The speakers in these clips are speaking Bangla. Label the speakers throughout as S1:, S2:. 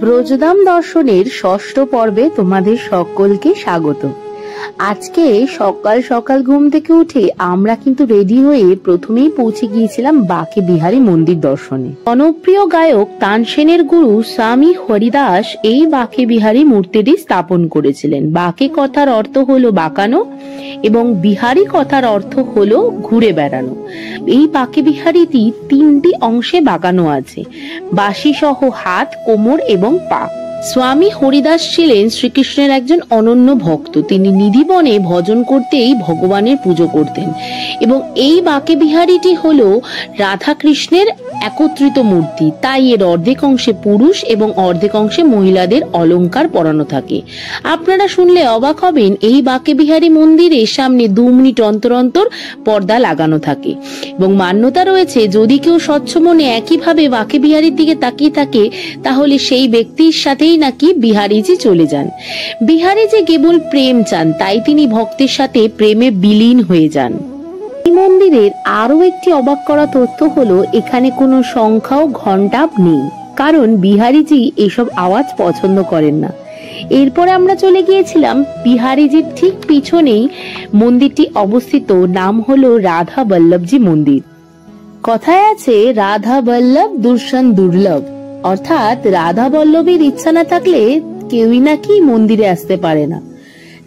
S1: ব্রজধাম দর্শনের ষষ্ঠ পর্বে তোমাদের সকলকে স্বাগত। আজকে সকাল সকাল ঘুম থেকে উঠে আমরা কিন্তু রেডি হয়ে প্রথমেই পৌঁছে গিয়েছিলাম বাকে বিহারী মন্দির দর্শনে। জনপ্রিয় গায়ক তানসেনের গুরু স্বামী হরিদাস এই বাকে বিহারী মূর্তিটি স্থাপন করেছিলেন। বাকে কথার অর্থ হলো বাঁকানো এবং বিহারী কথার অর্থ হলো ঘুরে বেড়ানো। এই বাকে বিহারীটি তিনটি অংশে বাঁকানো আছে, বাঁশি সহ হাত, কোমর এবং পা। স্বামী হরিদাস ছিলেন শ্রীকৃষ্ণের একজন অনন্য ভক্ত। তিনি নিধিবনে ভজন করতেই ভগবানের পুজো করতেন এবং এই বাকে বিহারীটি হলো রাধা কৃষ্ণের একত্রিত মূর্তি, তাই এর অর্ধেক অংশে পুরুষ এবং অর্ধেক অংশে মহিলাদের অলংকার পরানো থাকে। আপনারা শুনলে অবাক হবেন, এই বাকে বিহারী মন্দিরের সামনে 2 মিনিট অন্তর অন্তর পর্দা লাগানো থাকে এবং মান্যতা রয়েছে যদি কেউ স্বচ্ছ মনে একইভাবে বাকে বিহারীর দিকে তাকিয়ে থাকে তাহলে সেই ব্যক্তির সাথেই নাকি বিহারীজি চলে যান। বিহারীজি কেবল প্রেম চান, তাই তিনি ভক্তের সাথে প্রেমে বিলীন হয়ে যান। এই মন্দিরের আরো একটি অবাক করা তথ্য হলো এখানে কোনো সংখ্যা ও ঘন্টা নেই, কারণ বিহারীজি এসব আওয়াজ পছন্দ করেন না। এরপরে আমরা চলে গিয়েছিলাম বিহারীজির ঠিক পিছনেই মন্দিরটি অবস্থিত, নাম হলো রাধা বল্লভজি মন্দির। কথায় আছে রাধা বল্লভ দর্শন দুর্লভ, অর্থাৎ রাধা বল্লভীর ইচ্ছা না থাকলে কেউই নাকি মন্দিরে আসতে পারে না।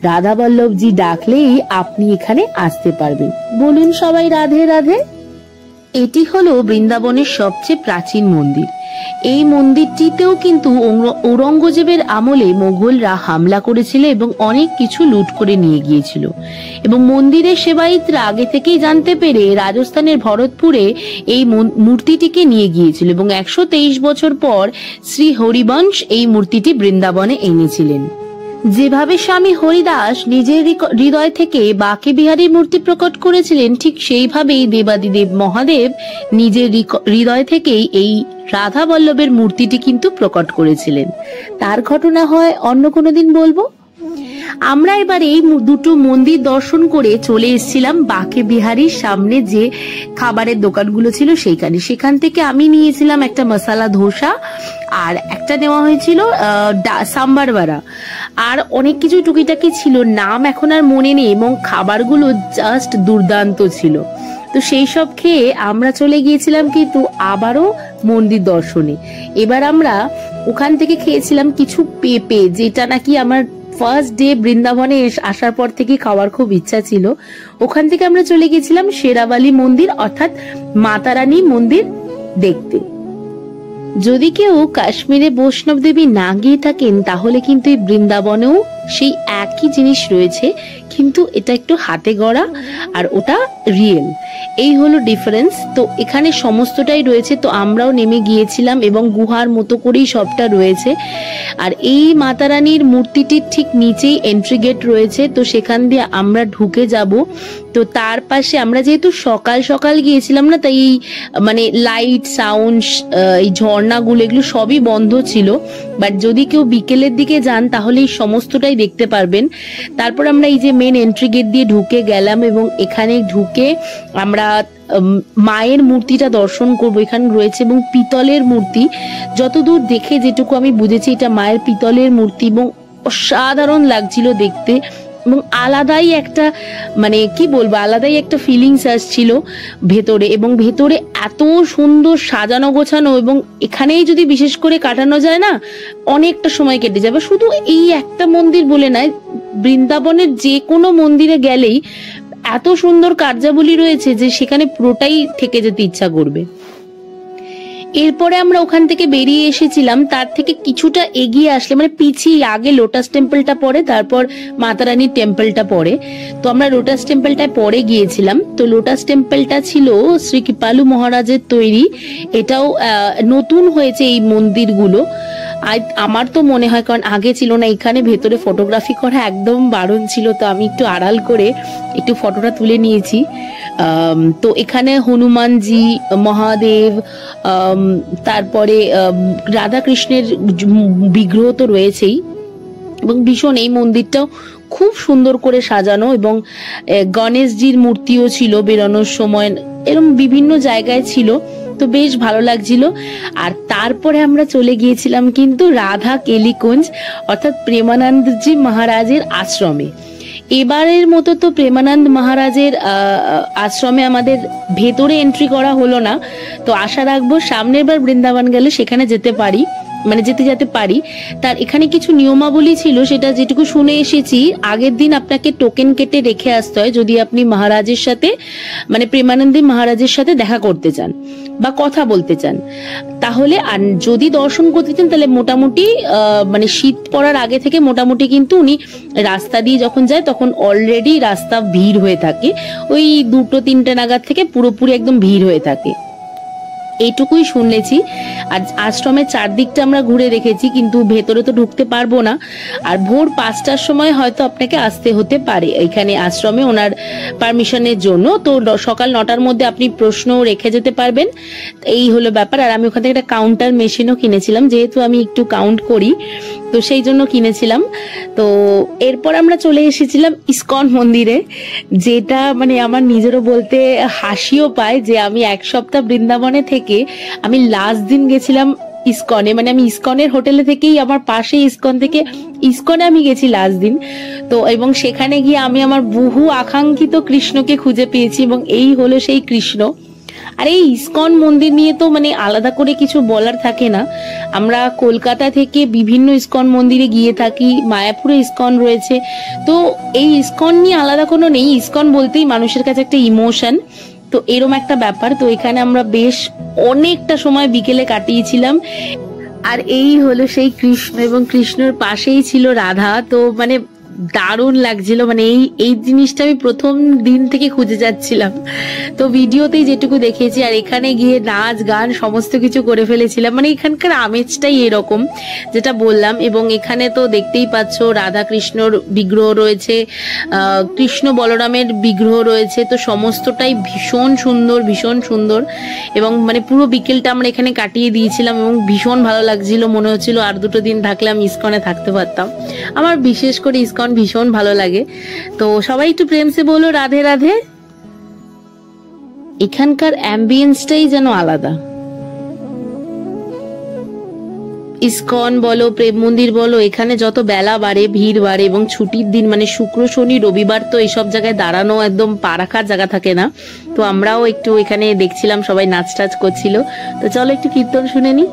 S1: রাধা বল্লভজি ডাকলেই আপনি এখানে আসতে পারবেন। বলুন সবাই রাধে রাধে। এটি হলো বৃন্দাবনের সবচেয়ে প্রাচীন মন্দির। এই মন্দিরটিতেও কিন্তু ঔরঙ্গজেবের আমলে মোগলরা হামলা করেছিল এবং অনেক কিছু লুট করে নিয়ে গিয়েছিল এবং মন্দিরের সেবায়িতরা আগে থেকেই জানতে পেরে রাজস্থানের ভরতপুরে এই মূর্তিটিকে নিয়ে গিয়েছিল এবং 123 বছর পর শ্রী হরিবংশ এই মূর্তিটি বৃন্দাবনে এনেছিলেন। যেভাবে স্বামী হরিদাস নিজের হৃদয় থেকে বাকে বিহারীর মূর্তি প্রকট করেছিলেন, ঠিক সেইভাবেই দেবাদিদেব মহাদেব নিজের হৃদয় থেকেই এই রাধা বল্লভের মূর্তিটি কিন্তু প্রকট করেছিলেন। তার ঘটনা হয় অন্য কোনো দিন বলবো। আমরা এবার এই দুটো মন্দির দর্শন করে চলে এসেছিলাম বাকে বিহারীর সামনে যে খাবারের দোকানগুলো ছিল সেইখানে। সেখান থেকে আমি নিয়েছিলাম একটা মশলা ধোসা আর একটা নেওয়া হয়েছিল সাম্বার বড়া, আর অনেক কিছু টুকিটাকি ছিল, নাম এখন আর মনে নেই এবং খাবারগুলো জাস্ট দুর্দান্ত ছিল। তো সেই সব খেয়ে আমরা চলে গিয়েছিলাম কিন্তু আবারও মন্দির দর্শনে। এবার আমরা ওখান থেকে খেয়েছিলাম কিছু পেঁপে, যেটা নাকি আমার ফার্স্ট ডে বৃন্দাবনে আসার পর থেকে খাওয়ার খুব ইচ্ছা ছিল। ওখান থেকে আমরা চলে গেছিলাম শেরাবালি মন্দির অর্থাৎ মাতারানী মন্দির দেখতে। যদি কেউ কাশ্মীরে বৈষ্ণব দেবী না গিয়ে থাকেন তাহলে কিন্তু এই বৃন্দাবনেও সেই একই জিনিস রয়েছে, কিন্তু এটা একটু হাতে গড়া আর ওটা রিয়েল, এই হলো ডিফারেন্স। তো এখানে সমস্তটাই রয়েছে, তো আমরাও নেমে গিয়েছিলাম এবং গুহার মতো করেই সবটা রয়েছে। আর এই মাতারানীর মূর্তিটির ঠিক নিচেই এন্ট্রি গেট রয়েছে, তো সেখান দিয়ে আমরা ঢুকে যাব। তো তার পাশে আমরা যেহেতু সকাল সকাল গিয়েছিলাম না, তাই মানে লাইট সাউন্ড এই ঝর্ণাগুলো এগুলো সবই বন্ধ ছিল, বাট যদি কেউ বিকেলের দিকে যান তাহলে এই সমস্তটাই দেখতে পারবেন। তারপর আমরা এই যে মেন এন্ট্রি গেট দিয়ে ঢুকে গেলাম এবং এখানে ঢুকে আমরা মায়ের মূর্তিটা দর্শন করব। এখানে রয়েছে এবং পিতলের মূর্তি, যতদূর দেখে যেটুকু আমি বুঝেছি এটা মায়ের পিতলের মূর্তি এবং অসাধারণ লাগছিল দেখতে এবং আলাদাই একটা মানে কি বলবো আলাদাই একটা ফিলিংস আসছিল ভেতরে, এবং ভেতরে এত সুন্দর সাজানো গোছানো এবং এখানেই যদি বিশেষ করে কাটানো যায় না অনেকটা সময় কেটে যাবে। শুধু এই একটা মন্দির বলে নয়, বৃন্দাবনের যে কোনো মন্দিরে গেলেই এত সুন্দর কার্যাবলী রয়েছে যে সেখানে পুরোটাই থেকে যেতে ইচ্ছা করবে। এরপরে আমরা ওখান থেকে বেরিয়ে এসেছিলাম, তার থেকে কিছুটা এগিয়ে আসলে মানে পিছিয়ে আগে লোটাস টেম্পলটা পড়ে, তারপর মাতারানীর টেম্পলটা পড়ে। তো আমরা লোটাস টেম্পলটায় পরে গিয়েছিলাম। তো লোটাস টেম্পলটা ছিল শ্রী কৃপালু মহারাজের তৈরি, এটাও নতুন হয়েছে এই মন্দিরগুলো। আমার তো মনে হয়, কারণ আগে ছিল না, এখানে ভেতরে ফটোগ্রাফি করা একদম বারণ ছিল, তো আমি একটু আড়াল করে একটু ফটোটা তুলে নিয়েছি। তো এখানে হনুমানজি, মহাদেব, তারপরে রাধা কৃষ্ণের বিগ্রহ তো রয়েছেই এবং ভীষণ এই মন্দিরটাও খুব সুন্দর করে সাজানো এবং গণেশজির মূর্তিও ছিল বেরোনোর সময়, এরকম বিভিন্ন জায়গায় ছিল। তো বেশ ভালো লাগছিল। আর তারপরে আমরা চলে গিয়েছিলাম কিন্তু রাধা কেলিকুঞ্জ অর্থাৎ প্রেমানন্দজি মহারাজের আশ্রমে। এবারের মতো তো প্রেমানন্দ মহারাজের আশ্রমে আমাদের ভেতরে এন্ট্রি করা হলো না, তো আশা রাখবো সামনের বার বৃন্দাবন গেলে সেখানে যেতে পারি, মানে যেতে পারি। তার এখানে কিছু নিয়মাবলী ছিল, সেটা যেটুকু শুনে এসেছি, আগের দিন আপনাকে টোকেন কেটে রেখে আসতে হয় যদি আপনি মহারাজের সাথে, মানে প্রেমানন্দী মহারাজের সাথে দেখা করতে চান বা কথা বলতে চান। তাহলে আর যদি দর্শন করতে চান তাহলে মোটামুটি মানে শীত পড়ার আগে থেকে মোটামুটি কিন্তু উনি রাস্তা দিয়ে যখন যায় তখন অলরেডি রাস্তা ভিড় হয়ে থাকে, ওই 2-3টে নাগাদ থেকে পুরোপুরি একদম ভিড় হয়ে থাকে, এইটুকুই শুনেছি। আর আশ্রমের চারদিকটা আমরা ঘুরে দেখেছি, কিন্তু ভেতরে তো ঢুকতে পারবো না। আর ভোর 5টার সময় হয়তো আপনাকে আসতে হতে পারে এখানে আশ্রমে ওনার পারমিশনের জন্য। তো সকাল 9টার মধ্যে আপনি প্রশ্ন রেখে যেতে পারবেন, এই হলো ব্যাপার। আর আমি ওখান থেকে একটা কাউন্টার মেশিনও কিনেছিলাম, যেহেতু আমি একটু কাউন্ট করি তো সেই জন্য কিনেছিলাম। তো এরপর আমরা চলে এসেছিলাম ইসকন মন্দিরে, যেটা মানে আমার নিজেরও বলতে হাসিও পায় যে আমি এক সপ্তাহ বৃন্দাবনে থেকে আমি লাস্ট দিন গেছিলাম ইসকনে, মানে আমি ইসকনের হোটেলে থেকেই আমার পাশে ইসকন থেকে ইসকনে আমি গেছি লাস্ট দিন। তো এবং সেখানে গিয়ে আমি আমার বহু আকাঙ্ক্ষিত কৃষ্ণকে খুঁজে পেয়েছি, এবং এই হলো সেই কৃষ্ণ। আর এই ইসকন মন্দির নিয়ে তো মানে আলাদা করে কিছু বলার থাকে না, আমরা কলকাতা থেকে বিভিন্ন ইসকন মন্দিরে গিয়ে থাকি, মায়াপুরে ইসকন রয়েছে, তো এই ইসকন নিয়ে আলাদা কোনো নেই। ইসকন বলতেই মানুষের কাছে একটা ইমোশন, তো এরম একটা ব্যাপার। তো এখানে আমরা বেশ অনেকটা সময় বিকেলে কাটিয়েছিলাম। আর এই হলো সেই কৃষ্ণ, এবং কৃষ্ণর পাশেই ছিল রাধা। তো মানে দারুণ লাগছিল, মানে এই জিনিসটা আমি প্রথম দিন থেকে খুঁজে যাচ্ছিলাম। তো ভিডিওতেই যেটুকু দেখেছি, আর এখানে গিয়ে নাচ গান সমস্ত কিছু করে ফেলেছিলাম, মানে এখানকার আমেজটাই এরকম যেটা বললাম। এবং এখানে তো দেখতেই পাচ্ছ রাধা কৃষ্ণর বিগ্রহ রয়েছে, কৃষ্ণ বলরামের বিগ্রহ রয়েছে, তো সমস্তটাই ভীষণ সুন্দর ভীষণ সুন্দর। এবং মানে পুরো বিকেলটা আমরা এখানে কাটিয়ে দিয়েছিলাম এবং ভীষণ ভালো লাগছিল, মনে হচ্ছিল আর 2টো দিন থাকলে আমি ইসকনে থাকতে পারতাম। আমার বিশেষ করে ইসকন ভীষণ ভালো লাগে। তো সবাই একটু প্রেম সে বলো রাধে রাধে। এখানকার অ্যাম্বিয়েন্সটাই যেন আলাদা। ইসকন বলো, প্রেম মন্দির বলো, এখানে যত বেলা বাড়ে ভিড় বাড়ে, এবং ছুটির দিন মানে শুক্র শনি রবিবার তো এইসব জায়গায় দাঁড়ানো একদম পা রাখার জায়গা থাকে না। তো আমরাও একটু এখানে দেখছিলাম সবাই নাচ টাচ করছিল। তো চলো একটু কীর্তন শুনে নি।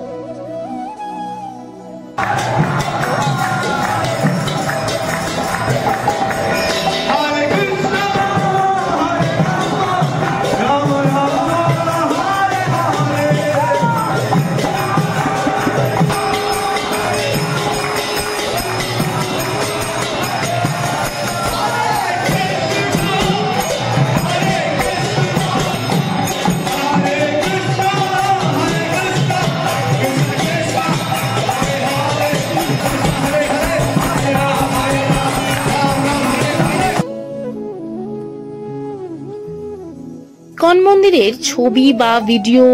S1: ইসকন মন্দিরের ছবি বা ভিডিও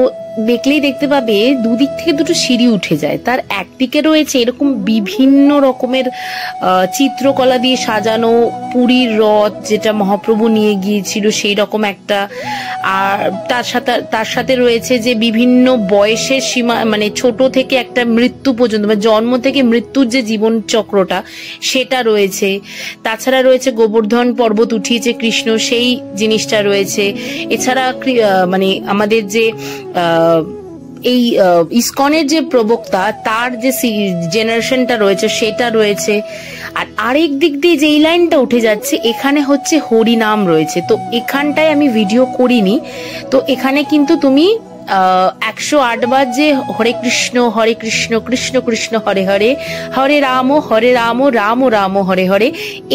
S1: দেখলেই দেখতে পাবে দুদিক থেকে দুটো সিঁড়ি উঠে যায়। তার একদিকে রয়েছে এরকম বিভিন্ন রকমের চিত্রকলা দিয়ে সাজানো পুরীর রথ, যেটা মহাপ্রভু নিয়ে গিয়েছিল সেই রকম একটা। আর তার সাথে রয়েছে যে বিভিন্ন বয়সের সীমা, মানে ছোট থেকে একটা মৃত্যু পর্যন্ত, মানে জন্ম থেকে মৃত্যুর যে জীবন চক্রটা সেটা রয়েছে। তাছাড়া রয়েছে গোবর্ধন পর্বত উঠিয়েছে কৃষ্ণ, সেই জিনিসটা রয়েছে। এছাড়া মানে আমাদের যে এই ইসকনের যে প্রবক্তা তার যে জেনারেশনটা রয়েছে সেটা রয়েছে। আর আরেক দিক দিয়ে যে এই লাইনটা উঠে যাচ্ছে এখানে হচ্ছে হরিনাম রয়েছে। তো এখানটায় আমি ভিডিও করিনি, তো এখানে কিন্তু তুমি 108 বার যে হরে কৃষ্ণ কৃষ্ণ কৃষ্ণ হরে হরে, হরে রাম রাম রাম হরে হরে,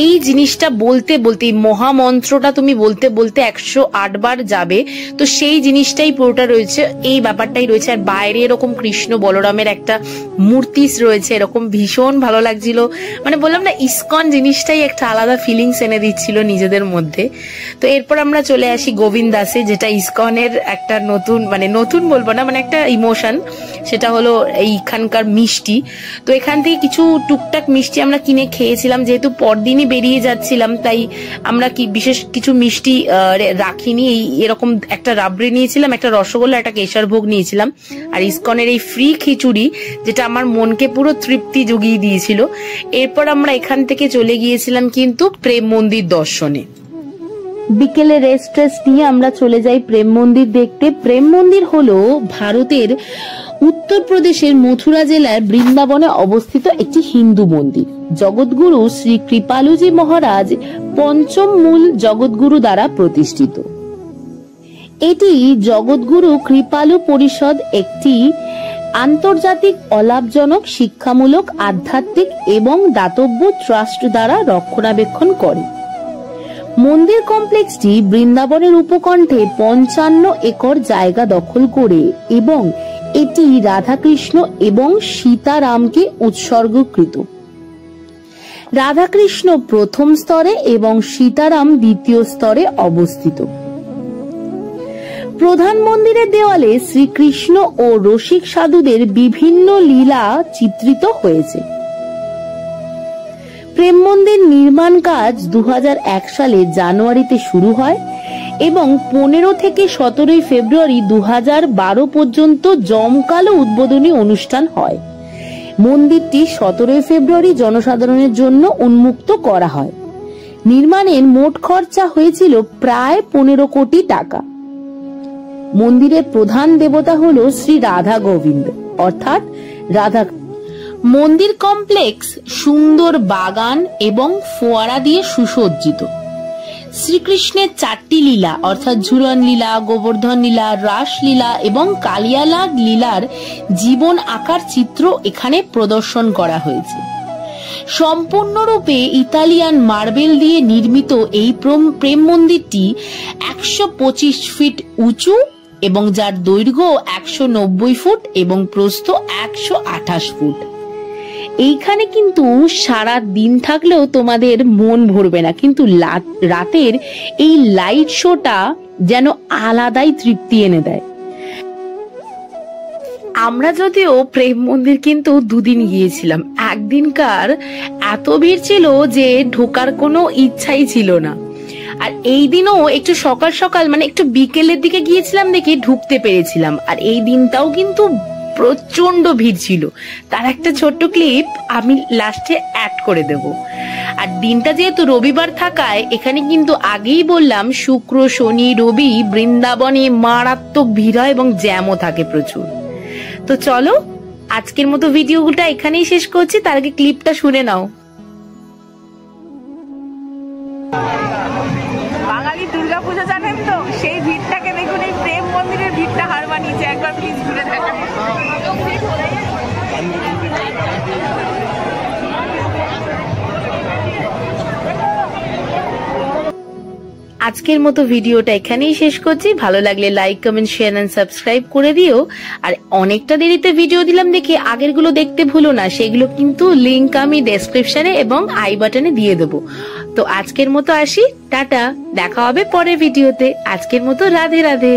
S1: এই জিনিসটা বলতে বলতে এই মহামন্ত্রটা তুমি বলতে বলতে 108 বার যাবে। তো সেই জিনিসটাই পুরোটা রয়েছে, এই ব্যাপারটাই রয়েছে। আর বাইরে এরকম কৃষ্ণ বলরামের একটা মূর্তি রয়েছে, এরকম ভীষণ ভালো লাগছিল। মানে বললাম না, ইসকন জিনিসটাই একটা আলাদা ফিলিংস এনে দিচ্ছিল নিজেদের মধ্যে। তো এরপর আমরা চলে আসি গোবিন্দ দাসে, যেটা ইসকনের একটা নতুন নতুন বলবো না, মানে একটা ইমোশন, সেটা হলো এইখানকার মিষ্টি। তো এখান থেকে কিছু টুকটাক মিষ্টি আমরা কিনে খেয়েছিলাম, যেহেতু পরদিনই বেরিয়ে যাচ্ছিলাম তাই আমরা বিশেষ কিছু মিষ্টি রাখিনি। এরকম একটা রাবড়ি নিয়েছিলাম, একটা রসগোল্লা, একটা কেশর ভোগ নিয়েছিলাম, আর ইসকনের এই ফ্রি খিচুড়ি, যেটা আমার মনকে পুরো তৃপ্তি জুগিয়ে দিয়েছিল। এরপর আমরা এখান থেকে চলে গিয়েছিলাম কিন্তু প্রেম মন্দির দর্শনে। বিকেলে রেস্ট নিয়ে আমরা চলে যাই প্রেম মন্দির দেখতে। প্রেম মন্দির হলো ভারতের উত্তরপ্রদেশের মথুরা জেলার বৃন্দাবনে অবস্থিত একটি হিন্দু মন্দির। জগৎগুরু শ্রী কৃপালুজি মহারাজ পঞ্চম মূল জগৎগুরু দ্বারা প্রতিষ্ঠিত। এটি জগৎগুরু কৃপালু পরিষদ একটি আন্তর্জাতিক অলাভজনক শিক্ষামূলক আধ্যাত্মিক এবং দাতব্য ট্রাস্ট দ্বারা রক্ষণাবেক্ষণ করে। মন্দির কমপ্লেক্সটি বৃন্দাবনের উপকণ্ঠে 55 একর জায়গা দখল করে এবং এটি রাধাকৃষ্ণ এবং সীতারামকে উৎসর্গকৃত। রাধাকৃষ্ণ প্রথম স্তরে এবং সীতারাম দ্বিতীয় স্তরে অবস্থিত। প্রধান মন্দিরের দেওয়ালে শ্রীকৃষ্ণ ও রসিক সাধুদের বিভিন্ন লীলা চিত্রিত হয়েছে। প্রেম মন্দির নির্মাণ কাজ 2001 সালে জানুয়ারিতে শুরু হয় এবং 15 থেকে 17 ফেব্রুয়ারি 2012 পর্যন্ত জমকালো উদ্বোধনী অনুষ্ঠান হয়। মন্দিরটি 17 ফেব্রুয়ারি জনসাধারণের জন্য উন্মুক্ত করা হয়। নির্মাণের মোট খরচা হয়েছিল প্রায় 15 কোটি টাকা। মন্দিরের প্রধান দেবতা হলো শ্রী রাধা গোবিন্দ অর্থাৎ রাধা। মন্দির কমপ্লেক্স সুন্দর বাগান এবং ফোয়ারা দিয়ে সুসজ্জিত। শ্রীকৃষ্ণের 4টি লীলা অর্থাৎ ঝুলন লীলা, গোবর্ধন লীলা, রাসলীলা এবং কালিয়ালাগ লীলার জীবন আকার চিত্র এখানে প্রদর্শন করা হয়েছে। সম্পূর্ণরূপে ইতালিয়ান মার্বেল দিয়ে নির্মিত এই প্রেম মন্দিরটি 125 ফিট উঁচু এবং যার দৈর্ঘ্য 190 ফুট এবং প্রস্থ 128 ফুট। এইখানে কিন্তু সারা দিন থাকলেও তোমাদের মন ভরবে না, কিন্তু রাতের এই লাইট শোটা যেন আলাদাই তৃপ্তি এনে দেয়। আমরা যদিও প্রেম মন্দির কিন্তু 2 দিন গিয়েছিলাম, একদিনকার এত ভিড় ছিল যে ঢোকার কোনো ইচ্ছাই ছিল না। আর এই দিনও একটু সকাল সকাল মানে একটু বিকেলের দিকে গিয়েছিলাম দেখে ঢুকতে পেরেছিলাম। আর এই দিনটাও কিন্তু প্রচন্ড ভিড় ছিল, তার একটা ছোট্ট ক্লিপ আমি লাস্টে অ্যাড করে দেব। আর দিনটা যেহেতু রবিবার থাকায় এখানে কিন্তু আগেই বললাম শুক্র, শনি, রবি বৃন্দাবনে মারাত্মক ভিড় হয় এবং জ্যামও থাকে প্রচুর। তো চলো আজকের মতো ভিডিওটা এখানেই শেষ করছি, তার আগে ক্লিপটা শুনে নাও।
S2: বাঙালি দুর্গাপূজা জানেন তো, সেই ভিড়টাকে দেখুন, এই প্রেম মন্দিরের ভিড়টা হার মানিয়েছে। একবার প্লিজ ঘুরে দেখেন।
S1: আজকের মতো ভিডিওটা এখানেই শেষ করছি। ভালো লাগলে like, comment, share and subscribe করে দিও। আর অনেকটা দেরিতে ভিডিও দিলাম দেখে আগের গুলো দেখতে ভুলো না, সেগুলো কিন্তু লিংক আমি ডেসক্রিপশনে এবং আই বাটনে দিয়ে দেবো। তো আজকের মতো আসি, টাটা, দেখা হবে পরের ভিডিওতে। আজকের মতো রাধে রাধে।